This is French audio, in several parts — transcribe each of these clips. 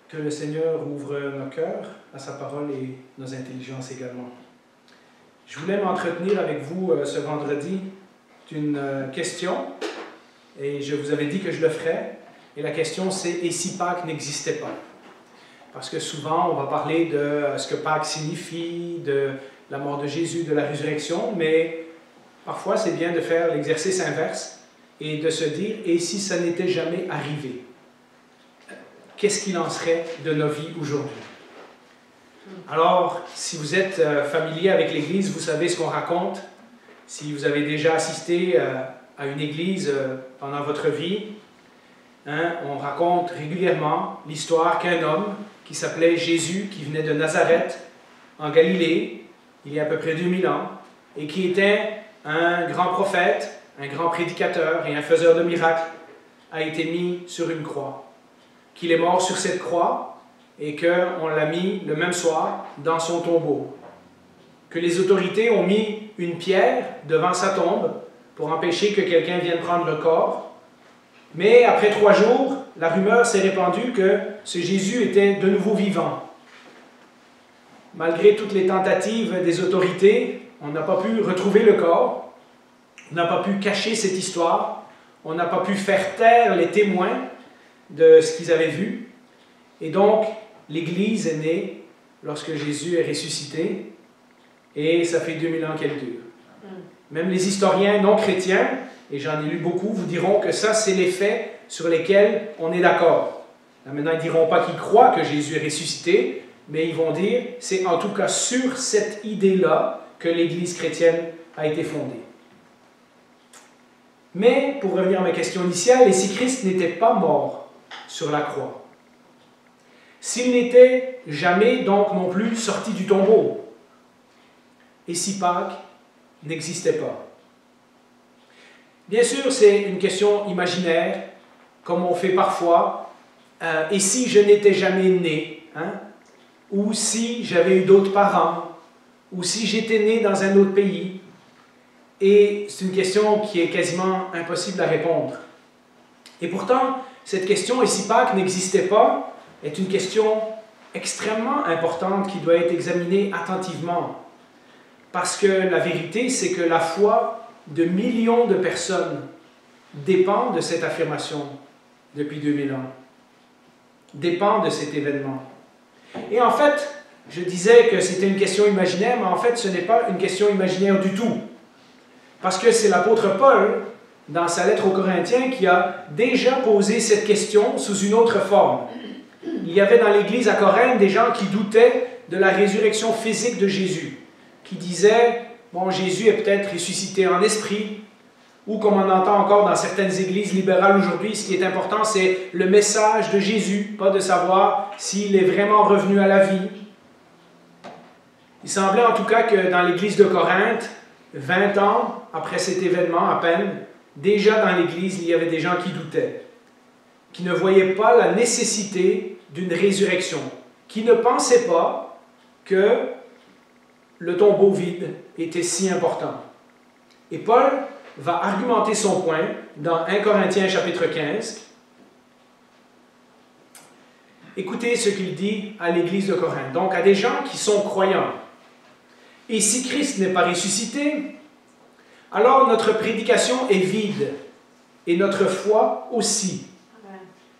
Que le Seigneur ouvre nos cœurs à sa parole et nos intelligences également. Je voulais m'entretenir avec vous ce vendredi d'une question, et je vous avais dit que je le ferais. Et la question c'est « Et si Pâques n'existait pas ?» Parce que souvent on va parler de ce que Pâques signifie, de la mort de Jésus, de la résurrection, mais parfois c'est bien de faire l'exercice inverse et de se dire « Et si ça n'était jamais arrivé ?» Qu'est-ce qu'il en serait de nos vies aujourd'hui? Alors, si vous êtes familier avec l'Église, vous savez ce qu'on raconte. Si vous avez déjà assisté à une Église pendant votre vie, on raconte régulièrement l'histoire qu'un homme qui s'appelait Jésus, qui venait de Nazareth, en Galilée, il y a à peu près 2000 ans, et qui était un grand prophète, un grand prédicateur et un faiseur de miracles, a été mis sur une croix. Qu'il est mort sur cette croix et qu'on l'a mis le même soir dans son tombeau. Que les autorités ont mis une pierre devant sa tombe pour empêcher que quelqu'un vienne prendre le corps. Mais après 3 jours, la rumeur s'est répandue que ce Jésus était de nouveau vivant. Malgré toutes les tentatives des autorités, on n'a pas pu retrouver le corps, on n'a pas pu cacher cette histoire, on n'a pas pu faire taire les témoins de ce qu'ils avaient vu. Et donc, l'Église est née lorsque Jésus est ressuscité, et ça fait 2000 ans qu'elle dure. Même les historiens non chrétiens, et j'en ai lu beaucoup, vous diront que ça, c'est les faits sur lesquels on est d'accord. Là, maintenant, ils ne diront pas qu'ils croient que Jésus est ressuscité, mais ils vont dire, c'est en tout cas sur cette idée-là que l'Église chrétienne a été fondée. Mais, pour revenir à ma question initiale, et si Christ n'était pas mort sur la croix, s'il n'était jamais donc non plus sorti du tombeau, et si Pâques n'existait pas? Bien sûr, c'est une question imaginaire, comme on fait parfois. Et si je n'étais jamais né, ou si j'avais eu d'autres parents, ou si j'étais né dans un autre pays? Et c'est une question qui est quasiment impossible à répondre. Et pourtant, cette question, et si Pâques n'existait pas, est une question extrêmement importante qui doit être examinée attentivement. Parce que la vérité, c'est que la foi de millions de personnes dépend de cette affirmation depuis 2000 ans, dépend de cet événement. Et en fait, je disais que c'était une question imaginaire, mais en fait, ce n'est pas une question imaginaire du tout. Parce que c'est l'apôtre Paul, dans sa lettre aux Corinthiens, qui a déjà posé cette question sous une autre forme. Il y avait dans l'Église à Corinthe des gens qui doutaient de la résurrection physique de Jésus, qui disaient, bon, Jésus est peut-être ressuscité en esprit, ou comme on entend encore dans certaines églises libérales aujourd'hui, ce qui est important, c'est le message de Jésus, pas de savoir s'il est vraiment revenu à la vie. Il semblait en tout cas que dans l'Église de Corinthe, 20 ans après cet événement à peine, déjà dans l'Église, il y avait des gens qui doutaient, qui ne voyaient pas la nécessité d'une résurrection, qui ne pensaient pas que le tombeau vide était si important. Et Paul va argumenter son point dans 1 Corinthiens chapitre 15. Écoutez ce qu'il dit à l'Église de Corinthe, donc à des gens qui sont croyants. « Et si Christ n'est pas ressuscité, alors notre prédication est vide, et notre foi aussi.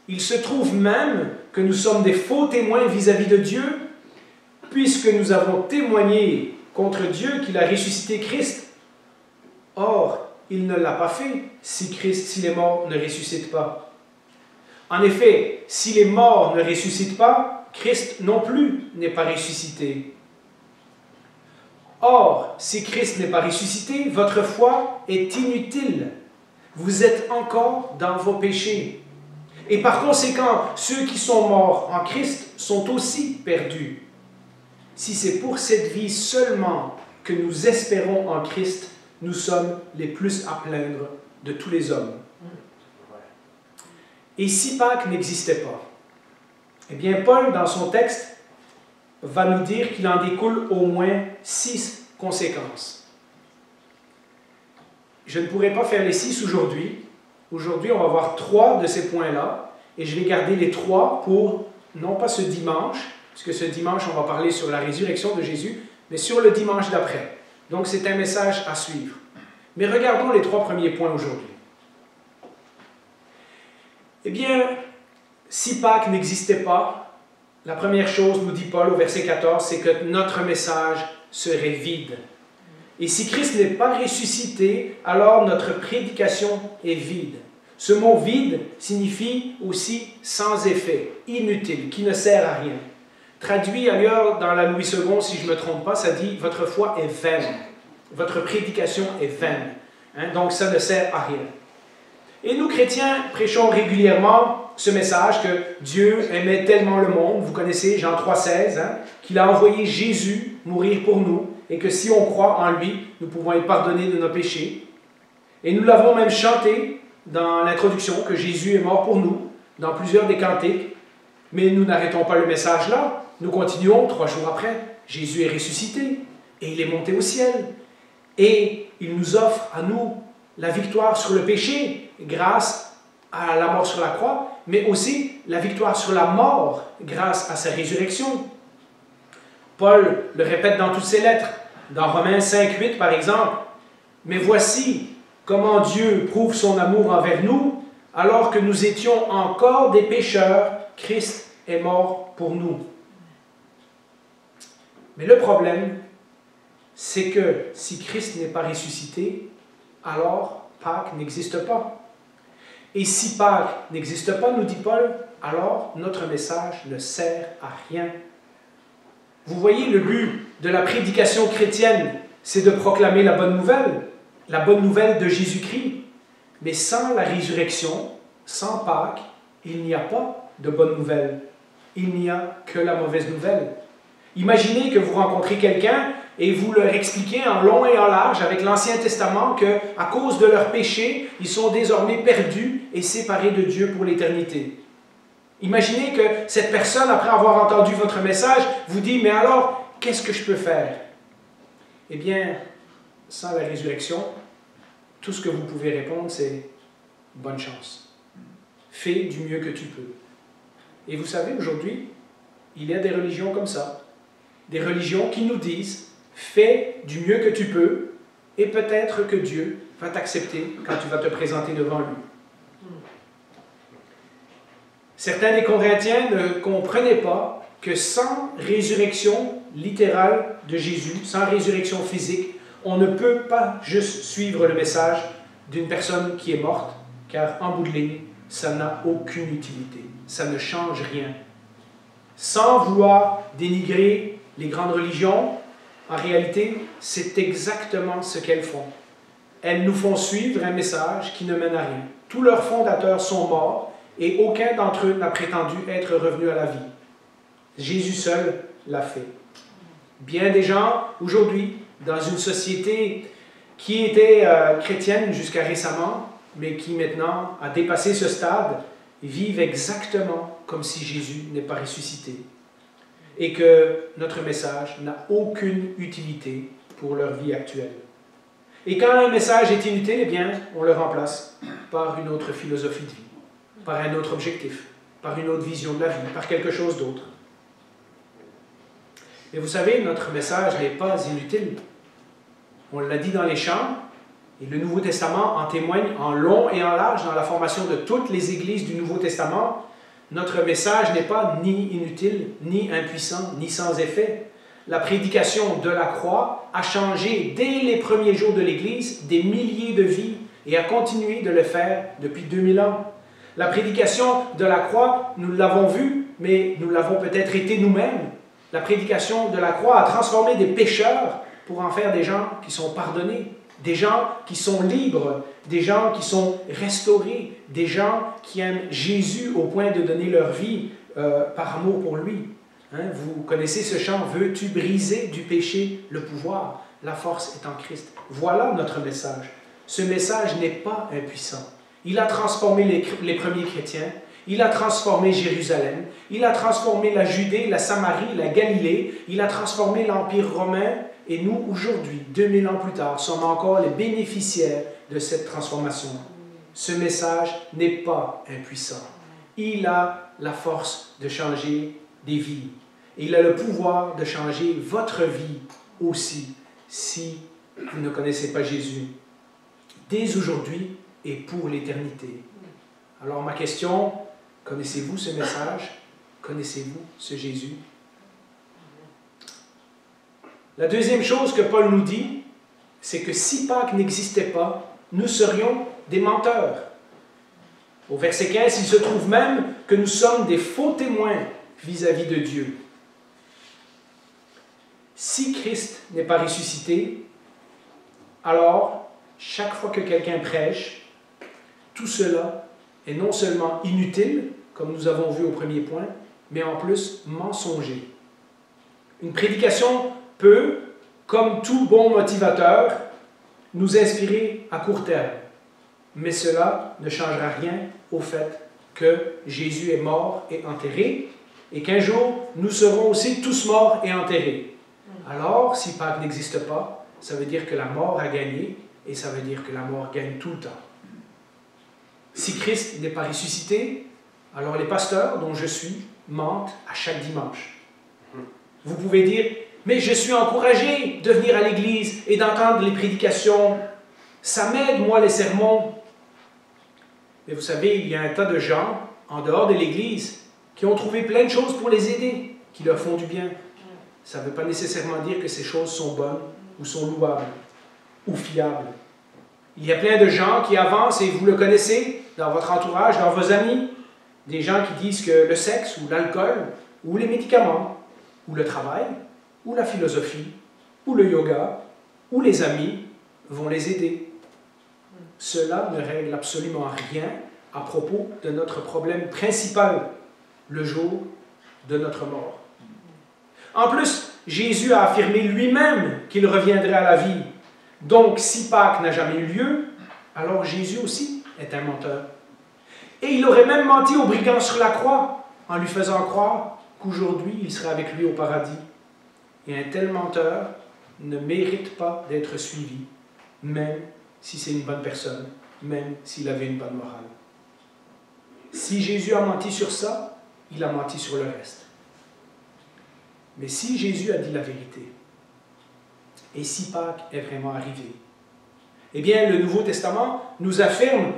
Il se trouve même que nous sommes des faux témoins vis-à-vis de Dieu, puisque nous avons témoigné contre Dieu qu'il a ressuscité Christ. Or, il ne l'a pas fait si les morts ne ressuscitent pas. En effet, si les morts ne ressuscitent pas, Christ non plus n'est pas ressuscité. Or, si Christ n'est pas ressuscité, votre foi est inutile. Vous êtes encore dans vos péchés. Et par conséquent, ceux qui sont morts en Christ sont aussi perdus. Si c'est pour cette vie seulement que nous espérons en Christ, nous sommes les plus à plaindre de tous les hommes. Et si Pâques n'existait pas? Eh bien, Paul, dans son texte, va nous dire qu'il en découle au moins 6 conséquences. Je ne pourrai pas faire les 6 aujourd'hui. Aujourd'hui, on va voir 3 de ces points-là, et je vais garder les 3 pour non pas ce dimanche, puisque ce dimanche, on va parler sur la résurrection de Jésus, mais sur le dimanche d'après. Donc, c'est un message à suivre. Mais regardons les 3 premiers points aujourd'hui. Eh bien, si Pâques n'existait pas, la première chose, nous dit Paul au verset 14, c'est que notre message serait vide. Et si Christ n'est pas ressuscité, alors notre prédication est vide. Ce mot « vide » signifie aussi « sans effet »,« inutile », qui ne sert à rien. Traduit ailleurs dans la Louis II, si je ne me trompe pas, ça dit « votre foi est vaine ». Votre prédication est vaine. Donc ça ne sert à rien. Et nous, chrétiens, prêchons régulièrement ce message que Dieu aimait tellement le monde, vous connaissez Jean 3,16, qu'il a envoyé Jésus mourir pour nous, et que si on croit en lui, nous pouvons être pardonnés de nos péchés. Et nous l'avons même chanté dans l'introduction, que Jésus est mort pour nous, dans plusieurs des cantiques. Mais nous n'arrêtons pas le message là, nous continuons 3 jours après. Jésus est ressuscité, et il est monté au ciel. Et il nous offre à nous la victoire sur le péché grâce à la mort sur la croix, mais aussi la victoire sur la mort grâce à sa résurrection. Paul le répète dans toutes ses lettres, dans Romains 5,8 par exemple. « Mais voici comment Dieu prouve son amour envers nous, alors que nous étions encore des pécheurs, Christ est mort pour nous. » Mais le problème, c'est que si Christ n'est pas ressuscité, alors Pâques n'existe pas. Et si Pâques n'existe pas, nous dit Paul, alors notre message ne sert à rien. Vous voyez, le but de la prédication chrétienne, c'est de proclamer la bonne nouvelle de Jésus-Christ. Mais sans la résurrection, sans Pâques, il n'y a pas de bonne nouvelle. Il n'y a que la mauvaise nouvelle. Imaginez que vous rencontrez quelqu'un et vous leur expliquez en long et en large avec l'Ancien Testament qu'à cause de leurs péchés, ils sont désormais perdus et séparés de Dieu pour l'éternité. Imaginez que cette personne, après avoir entendu votre message, vous dit « Mais alors, qu'est-ce que je peux faire ?» Eh bien, sans la résurrection, tout ce que vous pouvez répondre, c'est « Bonne chance. Fais du mieux que tu peux. » Et vous savez, aujourd'hui, il y a des religions comme ça. Des religions qui nous disent « Fais du mieux que tu peux et peut-être que Dieu va t'accepter quand tu vas te présenter devant lui. » Certains des Corinthiens ne comprenaient pas que sans résurrection littérale de Jésus, sans résurrection physique, on ne peut pas juste suivre le message d'une personne qui est morte, car en bout de ligne, ça n'a aucune utilité, ça ne change rien. Sans vouloir dénigrer les grandes religions, en réalité, c'est exactement ce qu'elles font. Elles nous font suivre un message qui ne mène à rien. Tous leurs fondateurs sont morts, et aucun d'entre eux n'a prétendu être revenu à la vie. Jésus seul l'a fait. Bien des gens, aujourd'hui, dans une société qui était chrétienne jusqu'à récemment, mais qui maintenant a dépassé ce stade, vivent exactement comme si Jésus n'est pas ressuscité. Et que notre message n'a aucune utilité pour leur vie actuelle. Et quand un message est inutile, eh bien, on le remplace par une autre philosophie de vie, par un autre objectif, par une autre vision de la vie, par quelque chose d'autre. Et vous savez, notre message n'est pas inutile. On l'a dit dans les chants, et le Nouveau Testament en témoigne en long et en large dans la formation de toutes les églises du Nouveau Testament. Notre message n'est pas ni inutile, ni impuissant, ni sans effet. La prédication de la croix a changé dès les premiers jours de l'Église des milliers de vies et a continué de le faire depuis 2000 ans. La prédication de la croix, nous l'avons vu, mais nous l'avons peut-être été nous-mêmes. La prédication de la croix a transformé des pécheurs pour en faire des gens qui sont pardonnés, des gens qui sont libres, des gens qui sont restaurés, des gens qui aiment Jésus au point de donner leur vie par amour pour lui. Vous connaissez ce chant « Veux-tu briser du péché le pouvoir? La force est en Christ. » Voilà notre message. Ce message n'est pas impuissant. Il a transformé les premiers chrétiens, il a transformé Jérusalem, il a transformé la Judée, la Samarie, la Galilée, il a transformé l'Empire romain, et nous, aujourd'hui, 2000 ans plus tard, sommes encore les bénéficiaires de cette transformation. Ce message n'est pas impuissant. il a la force de changer des vies. Et il a le pouvoir de changer votre vie aussi, si vous ne connaissez pas Jésus, dès aujourd'hui et pour l'éternité. Alors ma question, connaissez-vous ce message? Connaissez-vous ce Jésus? La deuxième chose que Paul nous dit, c'est que si Pâques n'existait pas, nous serions des menteurs. Au verset 15, il se trouve même que nous sommes des faux témoins vis-à-vis de Dieu. Si Christ n'est pas ressuscité, alors, chaque fois que quelqu'un prêche, tout cela est non seulement inutile, comme nous avons vu au premier point, mais en plus mensonger. Une prédication peut, comme tout bon motivateur, nous inspirer à court terme, mais cela ne changera rien au fait que Jésus est mort et enterré, et qu'un jour, nous serons aussi tous morts et enterrés. Alors, si Pâques n'existe pas, ça veut dire que la mort a gagné, et ça veut dire que la mort gagne tout le temps. Si Christ n'est pas ressuscité, alors les pasteurs dont je suis mentent à chaque dimanche. Vous pouvez dire, mais je suis encouragé de venir à l'église et d'entendre les prédications. Ça m'aide, moi, les sermons. Mais vous savez, il y a un tas de gens, en dehors de l'église, qui ont trouvé plein de choses pour les aider, qui leur font du bien. Ça ne veut pas nécessairement dire que ces choses sont bonnes, ou sont louables, ou fiables. Il y a plein de gens qui avancent, et vous le connaissez, dans votre entourage, dans vos amis, des gens qui disent que le sexe, ou l'alcool, ou les médicaments, ou le travail, ou la philosophie, ou le yoga, ou les amis vont les aider. Cela ne règle absolument rien à propos de notre problème principal, le jour de notre mort. En plus, Jésus a affirmé lui-même qu'il reviendrait à la vie. Donc, si Pâques n'a jamais eu lieu, alors Jésus aussi est un menteur. Et il aurait même menti au brigand sur la croix, en lui faisant croire qu'aujourd'hui, il serait avec lui au paradis. Et un tel menteur ne mérite pas d'être suivi, même si c'est une bonne personne, même s'il avait une bonne morale. Si Jésus a menti sur ça, il a menti sur le reste. Mais si Jésus a dit la vérité, et si Pâques est vraiment arrivé, eh bien, le Nouveau Testament nous affirme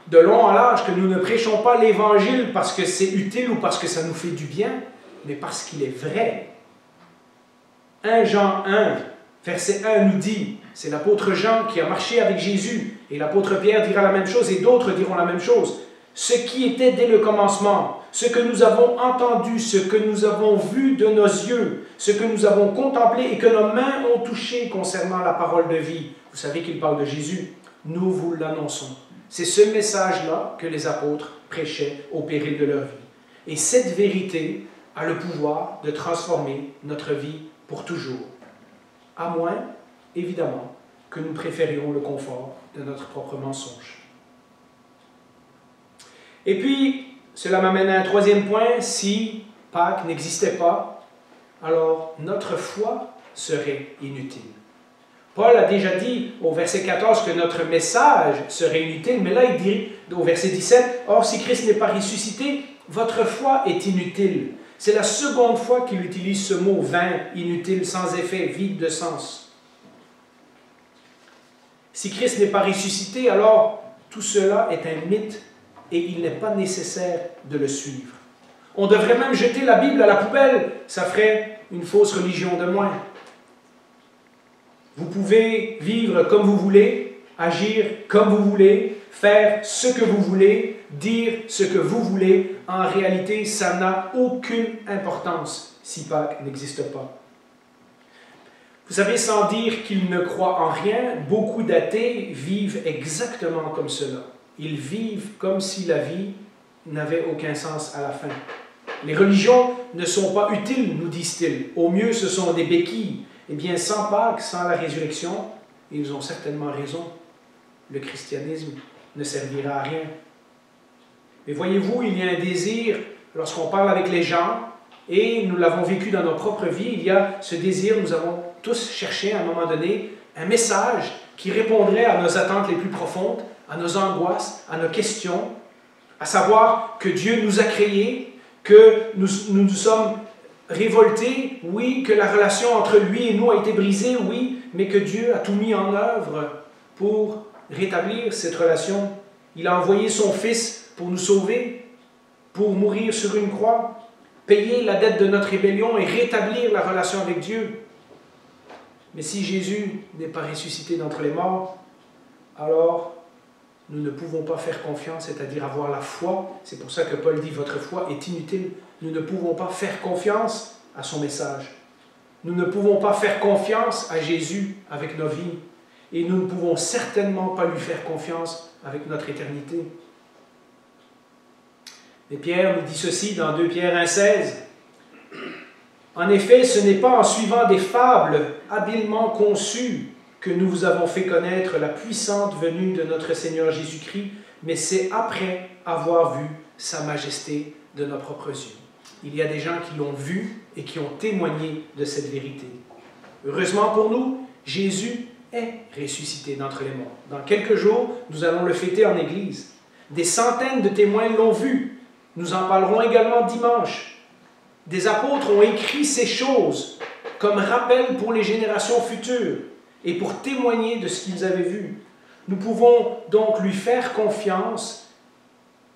de long en large que nous ne prêchons pas l'Évangile parce que c'est utile ou parce que ça nous fait du bien, mais parce qu'il est vrai. 1 Jean 1, verset 1 nous dit, c'est l'apôtre Jean qui a marché avec Jésus, et l'apôtre Pierre dira la même chose, et d'autres diront la même chose. Ce qui était dès le commencement, ce que nous avons entendu, ce que nous avons vu de nos yeux, ce que nous avons contemplé et que nos mains ont touché concernant la parole de vie. Vous savez qu'il parle de Jésus. Nous vous l'annonçons. C'est ce message-là que les apôtres prêchaient au péril de leur vie. Et cette vérité a le pouvoir de transformer notre vie pour toujours. À moins, évidemment, que nous préférions le confort de notre propre mensonge. Et puis, cela m'amène à un troisième point. Si Pâques n'existait pas, alors notre foi serait inutile. Paul a déjà dit au verset 14 que notre message serait inutile, mais là il dit au verset 17, « Or, si Christ n'est pas ressuscité, votre foi est inutile. » C'est la seconde fois qu'il utilise ce mot vain, inutile, sans effet, vide de sens. Si Christ n'est pas ressuscité, alors tout cela est un mythe et il n'est pas nécessaire de le suivre. On devrait même jeter la Bible à la poubelle, ça ferait une fausse religion de moins. Vous pouvez vivre comme vous voulez, agir comme vous voulez, faire ce que vous voulez, dire ce que vous voulez. En réalité, ça n'a aucune importance si Pâques n'existe pas. Vous savez, sans dire qu'ils ne croient en rien, beaucoup d'athées vivent exactement comme cela. Ils vivent comme si la vie n'avait aucun sens à la fin. Les religions ne sont pas utiles, nous disent-ils. Au mieux, ce sont des béquilles. Eh bien, sans Pâques, sans la résurrection, ils ont certainement raison. Le christianisme ne servira à rien. Mais voyez-vous, il y a un désir, lorsqu'on parle avec les gens, et nous l'avons vécu dans notre propre vie, il y a ce désir, nous avons tous cherché à un moment donné un message qui répondrait à nos attentes les plus profondes, à nos angoisses, à nos questions. à savoir que Dieu nous a créés, que nous sommes révoltés, oui, que la relation entre lui et nous a été brisée, oui, mais que Dieu a tout mis en œuvre pour rétablir cette relation. Il a envoyé son Fils pour nous sauver, pour mourir sur une croix, payer la dette de notre rébellion et rétablir la relation avec Dieu. Mais si Jésus n'est pas ressuscité d'entre les morts, alors nous ne pouvons pas faire confiance, c'est-à-dire avoir la foi. C'est pour ça que Paul dit « Votre foi est inutile ». Nous ne pouvons pas faire confiance à son message. Nous ne pouvons pas faire confiance à Jésus avec nos vies. Et nous ne pouvons certainement pas lui faire confiance avec notre éternité. Mais Pierre nous dit ceci dans 2 Pierre 1,16. En effet, ce n'est pas en suivant des fables habilement conçues que nous vous avons fait connaître la puissante venue de notre Seigneur Jésus-Christ, mais c'est après avoir vu sa majesté de nos propres yeux. Il y a des gens qui l'ont vu et qui ont témoigné de cette vérité. Heureusement pour nous, Jésus est ressuscité d'entre les morts. Dans quelques jours, nous allons le fêter en Église. Des centaines de témoins l'ont vu. Nous en parlerons également dimanche. Des apôtres ont écrit ces choses comme rappel pour les générations futures et pour témoigner de ce qu'ils avaient vu. Nous pouvons donc lui faire confiance,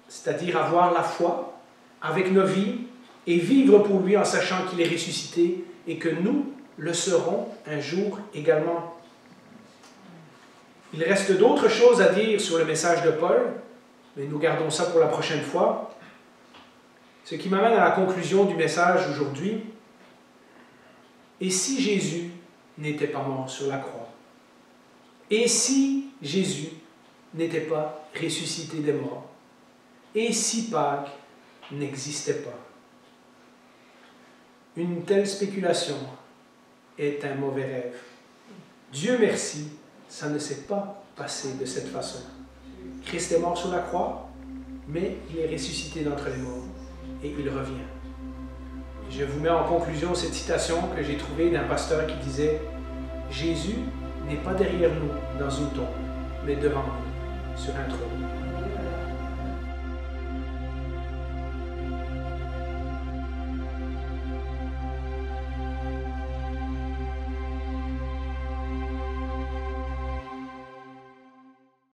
c'est-à-dire avoir la foi avec nos vies et vivre pour lui en sachant qu'il est ressuscité et que nous le serons un jour également. Il reste d'autres choses à dire sur le message de Paul, mais nous gardons ça pour la prochaine fois. Ce qui m'amène à la conclusion du message aujourd'hui. Et si Jésus n'était pas mort sur la croix? Et si Jésus n'était pas ressuscité des morts? Et si Pâques n'existait pas? Une telle spéculation est un mauvais rêve. Dieu merci, ça ne s'est pas passé de cette façon. Christ est mort sur la croix, mais il est ressuscité d'entre les morts et il revient. Je vous mets en conclusion cette citation que j'ai trouvée d'un pasteur qui disait « Jésus n'est pas derrière nous dans une tombe, mais devant nous, sur un trône. »